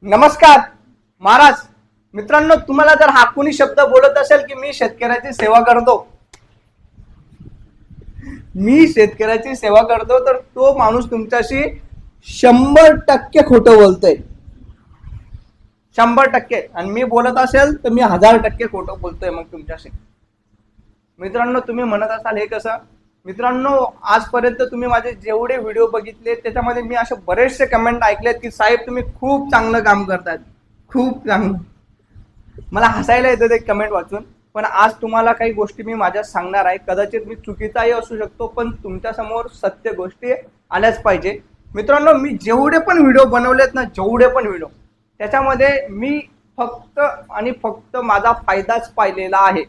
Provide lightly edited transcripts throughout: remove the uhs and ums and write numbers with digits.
नमस्कार महाराज मित्रांनो, तुम्हाला जर हा कोणी शब्द बोलत असेल की मी शेतकऱ्याची सेवा करतो, तर तो माणूस तुमच्याशी 100% खोटं बोलतोय. 100%. आणि मी बोलत असेल तर मी 1000% खोटं बोलतोय मग तुमच्याशी. मित्रांनो, तुम्ही म्हणत असाल हे कसं? मित्रांनो, आजपर्यंत तुम्ही माझे जेवढे व्हिडिओ बघितले त्याच्यामध्ये मी असे बरेचसे कमेंट ऐकलेत की साहेब तुम्ही खूप चांगलं काम करतात, खूप चांगलं. मला हसायला येतं ते कमेंट वाचून. पण आज तुम्हाला काही गोष्टी मी माझ्या सांगणार आहे. कदाचित मी चुकीचाही असू शकतो, पण तुमच्या समोर सत्य गोष्टी आल्याच पाहिजे. मित्रांनो, मी जेवढे पण व्हिडिओ बनवलेत ना, त्याच्यामध्ये मी फक्त आणि फक्त माझा फायदाच पाहिलेला आहे.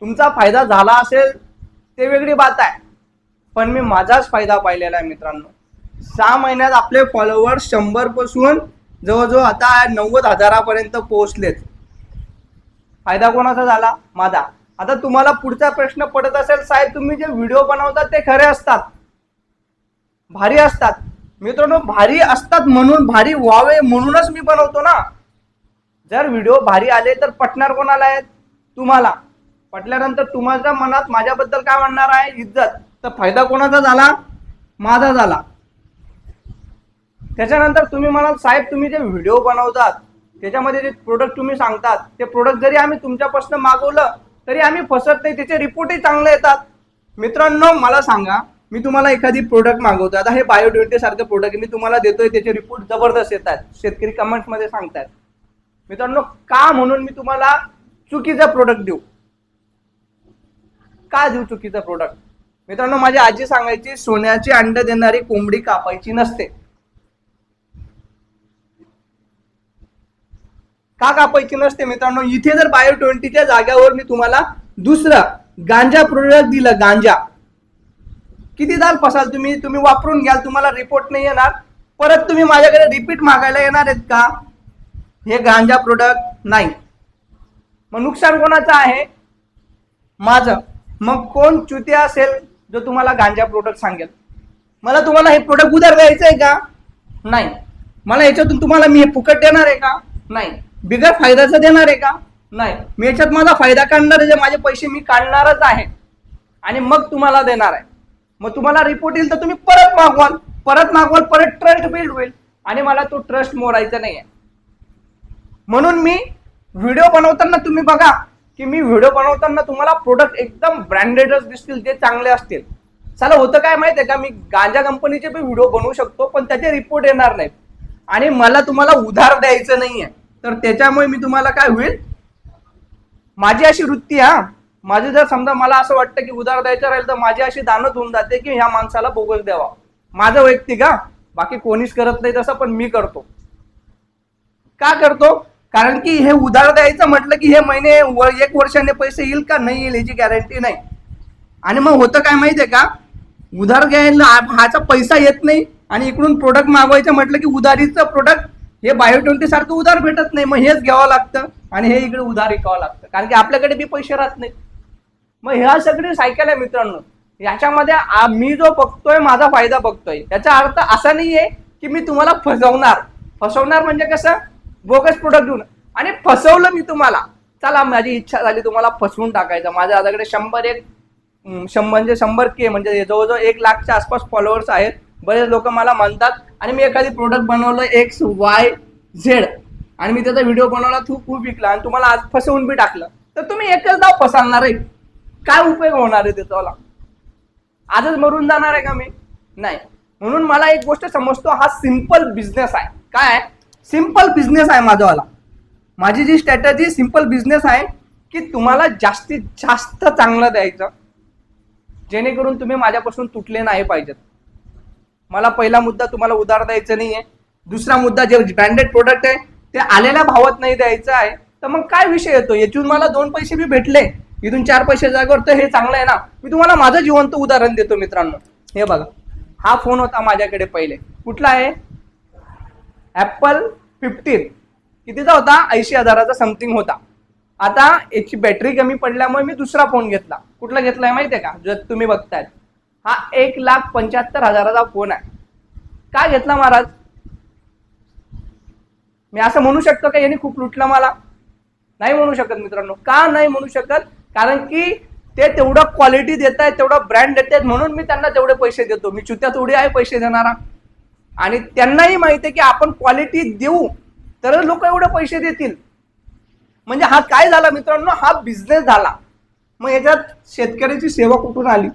तुमचा फायदा झाला असेल ते वेगळी बात आहे, पण मी माझाच फायदा पाहिलेला आहे. मित्रांनो, 6 महिन्यात आपले फॉलोअर्स 100 पासून जवळजवळ आता 90,000पर्यंत पोहोचलेत. फायदा कोणाचा झाला? माझा. आता तुम्हाला पुढचा प्रश्न पडत असेल, साहेब तुम्ही जे व्हिडिओ बनवतात ते खरे असतात, भारी असतात. मित्रांनो, भारी असतात म्हणून भारी व्हावे म्हणूनच मी बनवतो ना. जर व्हिडिओ भारी आले तर पटणार कोणाला आहेत? तुम्हाला. पटल्यानंतर तुमच्या मनात माझ्याबद्दल काय म्हणणार आहे? इज्जत. तर फायदा कोणाचा झाला? माझा झाला. त्याच्यानंतर तुम्ही म्हणाल साहेब तुम्ही जे व्हिडिओ बनवतात त्याच्यामध्ये जे प्रोडक्ट तुम्ही सांगतात ते प्रोडक्ट जरी आम्ही तुमच्यापासून मागवलं तरी आम्ही फसत नाही, त्याचे रिपोर्टही चांगले येतात. मित्रांनो, मला सांगा, मी तुम्हाला एखादी प्रोडक्ट मागवतो, आता हे बायो20 सारखं प्रोडक्ट मी तुम्हाला देतोय, त्याचे रिपोर्ट जबरदस्त येतात, शेतकरी कमेंट्स मध्ये सांगतात. मित्रांनो, का म्हणून मी तुम्हाला चुकीचा प्रोडक्ट देऊ? का देऊ चुकीचा प्रोडक्ट? मित्रांनो, माझी आजी सांगायची सोन्याची अंड देणारी कोंबडी कापायची नसते. का कापायची नसते? मित्रांनो, इथे जर बायो20च्या जाग्यावर मी तुम्हाला दुसरं गांजा प्रोडक्ट दिलं, गांजा, किती दाल फसाल तुम्ही? तुम्ही वापरून घ्याल, तुम्हाला रिपोर्ट नाही येणार, परत तुम्ही माझ्याकडे रिपीट मागायला येणार आहेत का? हे गांजा प्रोडक्ट नाही. मग नुकसान कोणाचं आहे? माझं. मग कोण चुत्या असेल जो तुम्हाला गांजा प्रोडक्ट सांगेल? मला तुम्हाला हे प्रोडक्ट उधार द्यायचं आहे का? नाही. मला याच्यातून तुम्हाला मी हे फुकट देणार आहे का? नाही. बिगर फायद्याचं देणार आहे का? नाही. मी याच्यात माझा फायदा काढणार आहे, माझे पैसे मी काढणारच आहे आणि मग तुम्हाला देणार आहे. मग तुम्हाला रिपोर्ट येईल तर तुम्ही परत मागवाल, परत ट्रस्ट बिल्ड होईल आणि मला तो ट्रस्ट मोडायचा नाही आहे. म्हणून मी व्हिडिओ बनवताना तुम्ही बघा की मी व्हिडिओ बनवताना तुम्हाला प्रोडक्ट एकदम ब्रँडेडच दिसतील, जे चांगले असतील. चला, होतं काय माहिती आहे का, मी गांजा कंपनीचे पण व्हिडिओ बनवू शकतो पण त्याचे रिपोर्ट येणार नाहीत आणि मला तुम्हाला उधार द्यायचं नाहीये. तर त्याच्यामुळे मी तुम्हाला काय होईल, माझी अशी वृत्ती, माझी जर समजा मला असं वाटतं की उधार द्यायचं राहील तर माझी अशी दानत होऊन जाते की ह्या माणसाला बोगस द्यावा. माझं वैयक्तिक, बाकी कोणीच करत नाही तसं, पण मी करतो. का करतो? कारण की हे उधार द्यायचं म्हटलं की हे महिने 1 वर्षाने पैसे येईल का नाही येईल याची गॅरंटी नाही. आणि मग होतं काय माहितीये का, उधार घ्यायला हाचा पैसा येत नाही आणि इकडून प्रोडक्ट मागवायचं म्हटलं की उधारीचं प्रोडक्ट हे बायो20 सारखं उधार भेटत नाही, मग हेच घ्यावं लागतं आणि हे इकडे उधार विकावं लागतं, कारण की आपल्याकडे बी पैसे राहत नाही. मग ह्या सगळी सायकल आहे मित्रांनो. याच्यामध्ये मी जो बघतोय माझा फायदा बघतोय, याचा अर्थ असा नाहीये की मी तुम्हाला फसवणार म्हणजे कसं, बोगस प्रोडक्ट देऊन. आणि फसवलं मी तुम्हाला, चला माझी इच्छा झाली तुम्हाला फसवून टाकायचं. माझ्या आताकडे 100K म्हणजे जवळजवळ 1 लाखच्या आसपास फॉलोअर्स आहेत. बरेच लोक मला म्हणतात आणि मी एखादी प्रोडक्ट बनवलं XYZ आणि मी त्याचा व्हिडिओ बनवला, खूप विकला आणि तुम्हाला आज फसवून बी टाकलं, तर तुम्ही एकच दाव फसवणार आहे? काय उपयोग होणार आहे त्याचा? आजच मरून जाणार आहे का मी? नाही. म्हणून मला एक गोष्ट समजतो, हा सिंपल बिझनेस आहे. काय? सिंपल बिझनेस आहे माझावाला. माझी जी स्ट्रॅटेजी सिंपल बिझनेस आहे की तुम्हाला जास्तीत जास्त चांगलं द्यायचं, जेणेकरून तुम्ही माझ्यापासून तुटले नाही पाहिजेत. मला पहिला मुद्दा तुम्हाला उधार द्यायचं नाहीये. दुसरा मुद्दा, जे ब्रँडेड प्रोडक्ट आहे ते आलेल्या भावात नाही द्यायचं आहे. तर मग काय विषय येतो? यातून मला 2 पैसे बी भेटले, इथून 4 पैसे जागेवर, तर हे चांगलं आहे ना. मी तुम्हाला माझं जिवंत उदाहरण देतो मित्रांनो. हे बघा, हा फोन होता माझ्याकडे पहिले. कुठला आहे? Apple 15. कितीचा होता? 80,000चा समथिंग होता. आता याची बॅटरी कमी पडल्यामुळे मी दुसरा फोन घेतला. कुठला घेतलाय माहितीये का? जर तुम्ही बघताय, हा 1,75,000चा फोन आहे. का घेतला महाराज? मी असं म्हणू शकतो का यांनी खूप लुटलं मला? नाही म्हणू शकत मित्रांनो. का नाही म्हणू शकत? कारण की ते तेवढं क्वालिटी देत आहेत, तेवढं ब्रँड देत आहेत, म्हणून मी त्यांना तेवढे पैसे देतो. मी चुत्या थोडी आहे पैसे देणारा. आणि त्यांनाही माहिती आहे की आपण क्वालिटी देऊ तर लोक एवढे पैसे देतील. म्हणजे हा काय झाला मित्रांनो, हा बिझनेस झाला. मग याच्यात शेतकऱ्याची सेवा कुठून आली?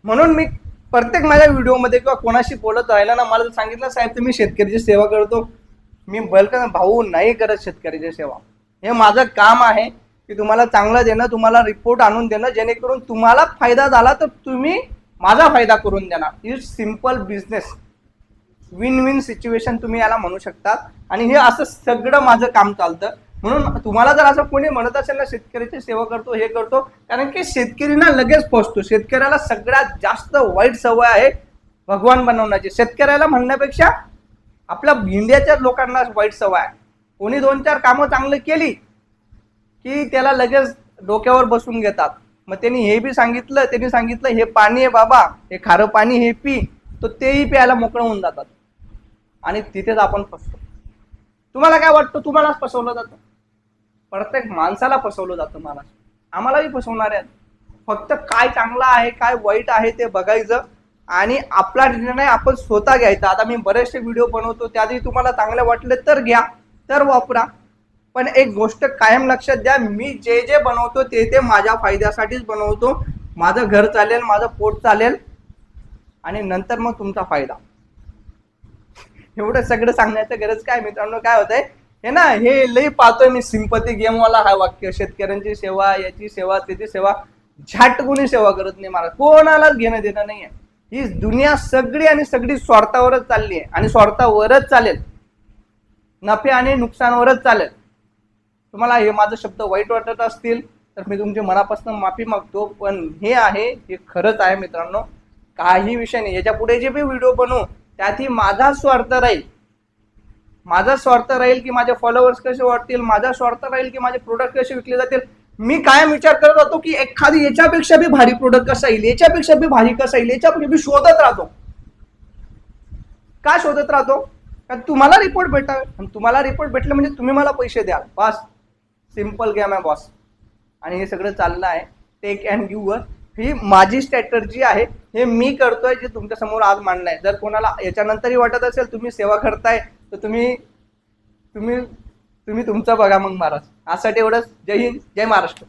म्हणून मी प्रत्येक माझ्या व्हिडिओमध्ये किंवा कोणाशी बोलत राहिला ना, मला सांगितलं साहेब तुम्ही शेतकऱ्याची सेवा करतो. मी बलकन भाऊ नाही करत शेतकऱ्याची सेवा. हे माझं काम आहे की तुम्हाला चांगलं देणं, तुम्हाला रिपोर्ट आणून देणं, जेणेकरून तुम्हाला फायदा झाला तर तुम्ही माझा फायदा करून देणार. It's simple business, win win situation तुम्ही याला म्हणू शकता. आणि हे असं सगळं माझं काम चालतं. म्हणून तुम्हाला जर असं कोणी म्हणत असेल ना शेतकऱ्याची सेवा करतो हे करतो, कारण की शेतकरी ना लगेच फसतो. शेतकऱ्याला सगळ्यात जास्त वाईट सवय आहे भगवान बनवण्याची. शेतकऱ्याला म्हणण्यापेक्षा आपल्या इंडियाच्या लोकांना वाईट सवय आहे. कोणी 2-4 कामं चांगली केली की त्याला लगेच डोक्यावर बसून घेतात. मग त्यांनी हे बी सांगितलं, त्यांनी सांगितलं हे पाणी आहे बाबा, हे खारं पाणी हे पी, तर तेही प्यायला मोकळं होऊन जातात. आणि तिथेच आपण फसतो. तुम्हाला काय वाटतं? तुम्हालाच फसवलं जातं. प्रत्येक माणसाला फसवलं जातं. मला आम्हालाही फसवणार आहेत. फक्त काय चांगलं आहे काय वाईट आहे ते बघायचं आणि आपला निर्णय आपण स्वतः घ्यायचा. आता मी बरेचसे व्हिडिओ बनवतो, त्याआधी तुम्हाला चांगले वाटले तर घ्या, तर वापरा. पण एक गोष्ट कायम लक्षात द्या, मी जे जे बनवतो ते माझ्या फायद्यासाठीच बनवतो. माझं घर चालेल, माझं पोट चालेल आणि नंतर मग तुमचा फायदा. एवढं सगळं सांगण्याचं गरज काय मित्रांनो? काय होतंय हे ना, हे लई पाहतोय मी सिंपती गेमवाला हा वाक्य, शेतकऱ्यांची सेवा, याची सेवा, त्याची सेवा. झट कोणी सेवा करत नाही मला, कोणालाच घेणं देणं नाहीये. ही दुनिया सगळी आणि सगळी स्वार्थावरच चालली आहे आणि स्वार्थावरच चालेल. नफे आणि नुकसानवरच चालेल. तुम्हाला हे माझे शब्द वाईट वाटत असतील तर मी तुमची मनापासून माफी मागतो. पण हे आहे, हे खरंच आहे मित्रांनो. काही विषय नाही. याच्या पुढे जे बी व्हिडिओ बनवू त्यातही माझा स्वार्थ राहील. माझा स्वार्थ राहील की माझे फॉलोअर्स कसे वाढतील, माझा स्वार्थ राहील की माझे प्रोडक्ट कसे विकले जातील. मी कायम विचार करत होतो की एखादी याच्यापेक्षा बी भारी प्रोडक्ट कसा येईल, याच्यापेक्षा बी भारी कसा येईल, याच्यापेक्षा बी शोधत राहतो. का शोधत राहतो? कारण तुम्हाला रिपोर्ट भेटावे. आणि तुम्हाला रिपोर्ट भेटले म्हणजे तुम्ही मला पैसे द्याल. बस सिंपल गेम आहे बॉस. आणि हे सगळं चाललं आहे टेक अँड गिव्ह. ही माझी स्ट्रॅटर्जी आहे. हे मी करतोय जे तुमच्या समोर आज मांडलं आहे. जर कोणाला याच्यानंतरही वाटत असेल तुम्ही सेवा करताय तर तुम्ही तुम्ही तुम्ही तुमचं बघा मग महाराज. आजसाठी एवढंच. जय हिंद, जय महाराष्ट्र.